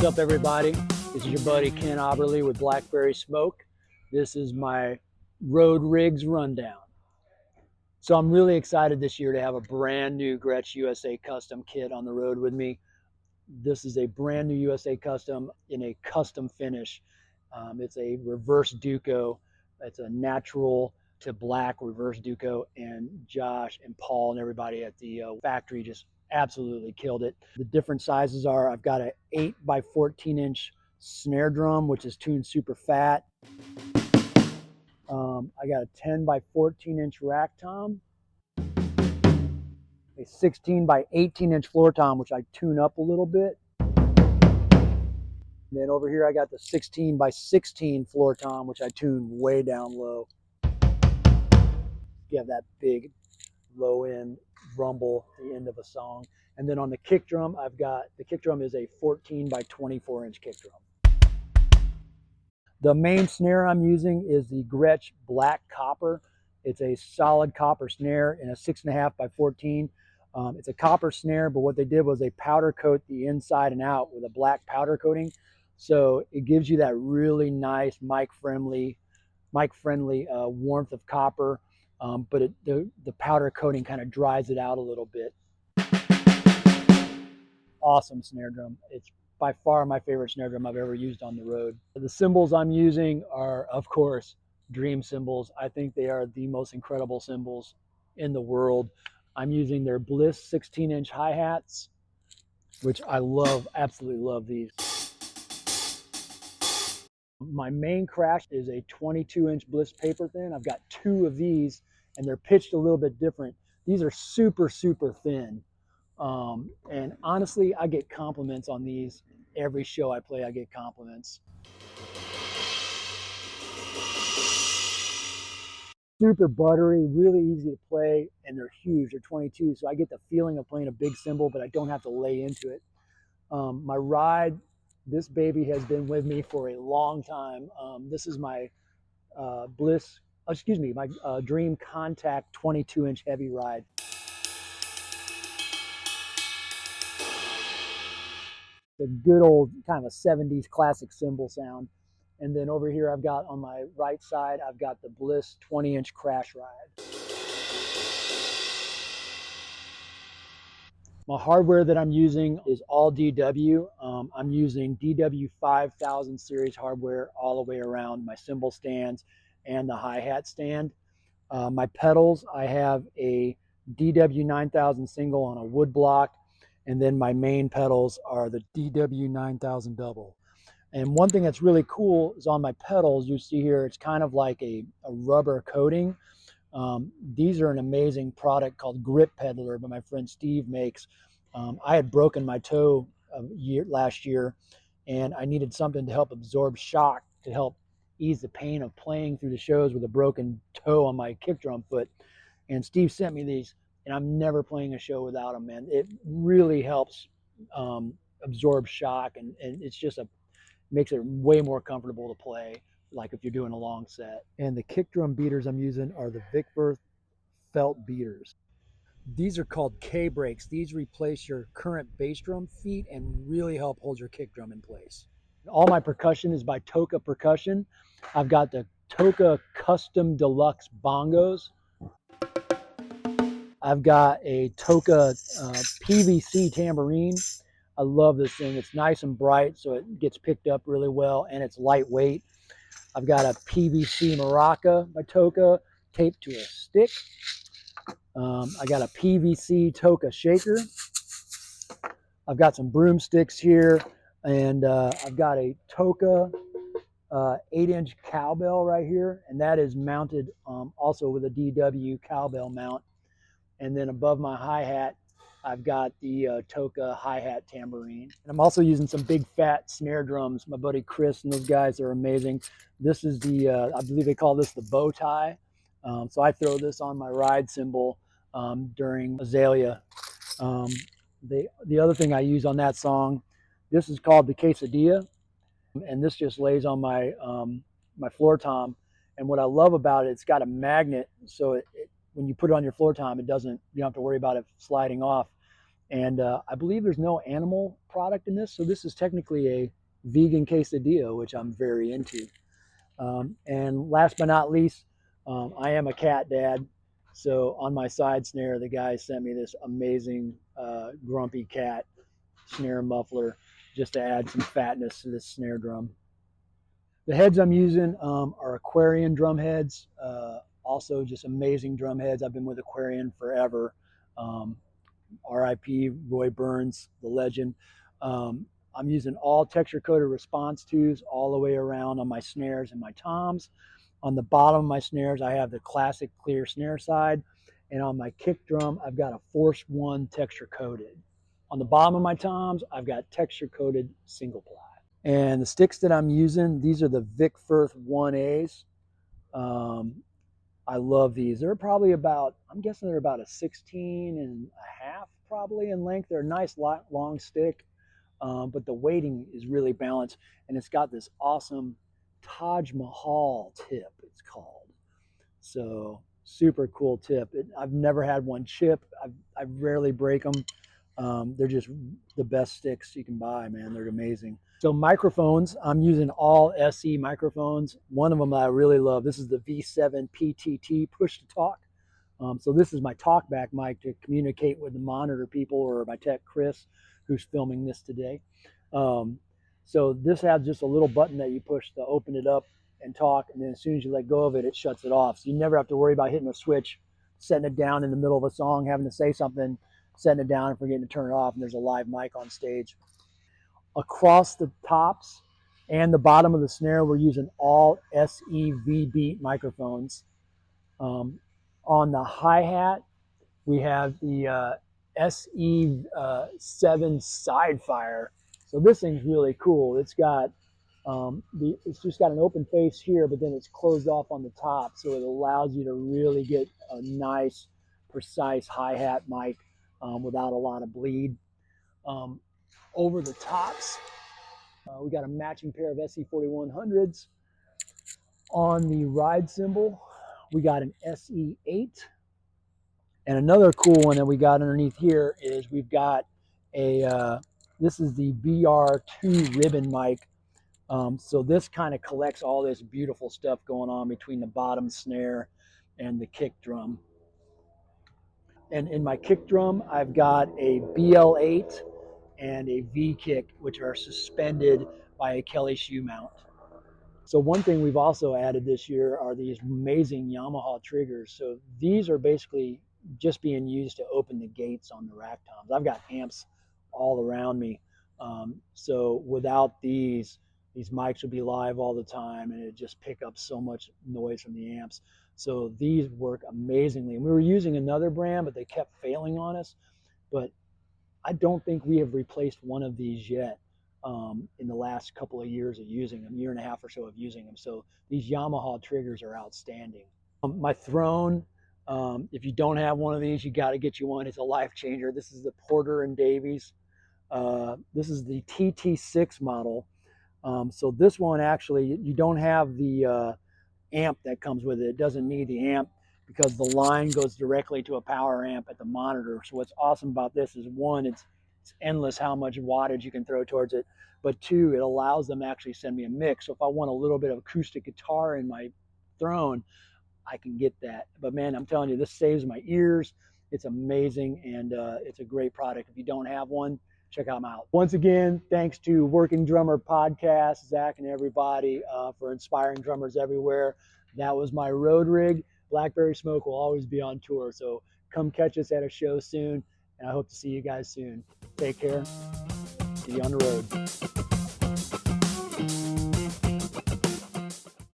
up, everybody? This is your buddy Kent Aberle with Blackberry Smoke. This is my Road Rigs Rundown. So I'm really excited this year to have a brand new Gretsch USA Custom kit on the road with me. This is a brand new USA Custom in a custom finish. It's a reverse Duco. It's a natural to black reverse Duco, and Josh and Paul and everybody at the factory just absolutely killed it. The different sizes are, I've got an 8 by 14 inch snare drum, which is tuned super fat. I got a 10 by 14 inch rack tom, a 16 by 18 inch floor tom, which I tune up a little bit. And then over here I got the 16 by 16 floor tom, which I tune way down low. You have that big low end rumble at the end of a song. And then on the kick drum, I've got, the kick drum is a 14 by 24 inch kick drum. The main snare I'm using is the Gretsch Black Copper. It's a solid copper snare in a 6.5 by 14. It's a copper snare, but what they did was they powder coat the inside and out with a black powder coating. So it gives you that really nice mic-friendly warmth of copper, but the powder coating kind of dries it out a little bit. Awesome snare drum. It's by far my favorite snare drum I've ever used on the road. The cymbals I'm using are, of course, Dream Cymbals. I think they are the most incredible cymbals in the world. I'm using their Bliss 16 inch hi-hats, which I love, absolutely love these. My main crash is a 22 inch Bliss paper thin. I've got 2 of these and they're pitched a little bit different. These are super, super thin. And honestly, I get compliments on these. Every show I play, I get compliments. Super buttery, really easy to play, and they're huge. They're 22, so I get the feeling of playing a big cymbal, but I don't have to lay into it. My ride, this baby has been with me for a long time. This is my my Dream Contact 22 inch heavy ride. The good old kind of 70s classic cymbal sound. And then over here I've got on my right side, I've got the Bliss 20 inch crash ride. My hardware that I'm using is all DW. I'm using DW 5000 series hardware all the way around my cymbal stands and the hi-hat stand. My pedals, I have a DW 9000 single on a wood block. And then my main pedals are the DW 9000 double. And one thing that's really cool is on my pedals, you see here, it's kind of like a rubber coating. These are an amazing product called Grip Peddler by my friend Steve makes. I had broken my toe last year, and I needed something to help absorb shock to help ease the pain of playing through the shows with a broken toe on my kick drum foot. And Steve sent me these. And I'm never playing a show without them, man. It really helps absorb shock, and it's just makes it way more comfortable to play, like if you're doing a long set. And the kick drum beaters I'm using are the Vic Firth felt beaters. These are called K-brakes. These replace your current bass drum feet and really help hold your kick drum in place. All my percussion is by Toca Percussion. I've got the Toca Custom Deluxe bongos. I've got a Toca PVC tambourine. I love this thing. It's nice and bright, so it gets picked up really well, and it's lightweight. I've got a PVC maraca by Toca taped to a stick. I got a PVC Toca shaker. I've got some broomsticks here, and I've got a Toca 8-inch cowbell right here, and that is mounted also with a DW cowbell mount. And then above my hi-hat, I've got the Toca hi-hat tambourine. And I'm also using some big fat snare drums. My buddy Chris and those guys are amazing. This is the, I believe they call this the bow tie. So I throw this on my ride cymbal during Azalea. The other thing I use on that song, this is called the quesadilla. And this just lays on my, my floor tom. And what I love about it, it's got a magnet, so when you put it on your floor tom, you don't have to worry about it sliding off. And I believe there's no animal product in this, so this is technically a vegan quesadilla, which I'm very into. And last but not least, I am a cat dad. So on my side snare, the guy sent me this amazing grumpy cat snare muffler just to add some fatness to this snare drum. The heads I'm using are Aquarian drum heads. Also just amazing drum heads. I've been with Aquarian forever. Um, RIP Roy Burns, the legend. I'm using all texture coated response twos all the way around on my snares and my toms. On the bottom of my snares, I have the classic clear snare side. And on my kick drum, I've got a Force One texture coated. On the bottom of my toms, I've got texture coated single ply. And the sticks that I'm using, these are the Vic Firth 1As. Um, I love these. They're probably about, I'm guessing they're about a 16 and a half probably in length. They're a nice long stick, but the weighting is really balanced. And it's got this awesome Taj Mahal tip, it's called. So super cool tip. I've never had one chip. I rarely break them. They're just the best sticks you can buy, man. They're amazing. So microphones, I'm using all SE microphones. One of them I really love. This is the V7 PTT push to talk. So this is my talkback mic to communicate with the monitor people or my tech Chris, who's filming this today. So this has just a little button that you push to open it up and talk, and then as soon as you let go of it, it shuts it off. So you never have to worry about hitting a switch, setting it down in the middle of a song, having to say something, setting it down and forgetting to turn it off, and there's a live mic on stage. Across the tops and the bottom of the snare, we're using all SE V-Beat microphones. On the hi-hat, we have the SE7 Sidefire. So this thing's really cool. It's got it's just got an open face here, but then it's closed off on the top, so it allows you to really get a nice, precise hi-hat mic without a lot of bleed. Over the tops, we got a matching pair of SE4100s. On the ride cymbal, we got an SE8. And another cool one that we got underneath here is we've got a, this is the BR2 ribbon mic. So this kind of collects all this beautiful stuff going on between the bottom snare and the kick drum. And in my kick drum, I've got a BL8 and a V kick, which are suspended by a Kelly shoe mount. So one thing we've also added this year are these amazing Yamaha triggers. So these are basically just being used to open the gates on the rack toms. I've got amps all around me. So without these mics would be live all the time and it just pick up so much noise from the amps. So these work amazingly. And we were using another brand, but they kept failing on us. But I don't think we have replaced one of these yet. In the last couple of years of using them, year and a half or so of using them. So these Yamaha triggers are outstanding. My Throne, if you don't have one of these, you got to get you one. It's a life changer. This is the Porter and Davies. This is the TT6 model. So this one actually, you don't have the amp that comes with it. It doesn't need the amp because the line goes directly to a power amp at the monitor. So what's awesome about this is one, it's endless how much wattage you can throw towards it, but two, it allows them to actually send me a mix. So if I want a little bit of acoustic guitar in my Throne, I can get that. But man, I'm telling you, this saves my ears. It's amazing, and it's a great product. If you don't have one, check them out. Once again, thanks to Working Drummer Podcast, Zach and everybody for inspiring drummers everywhere. That was my road rig. Blackberry Smoke will always be on tour, so come catch us at a show soon, and I hope to see you guys soon. Take care. See you on the road.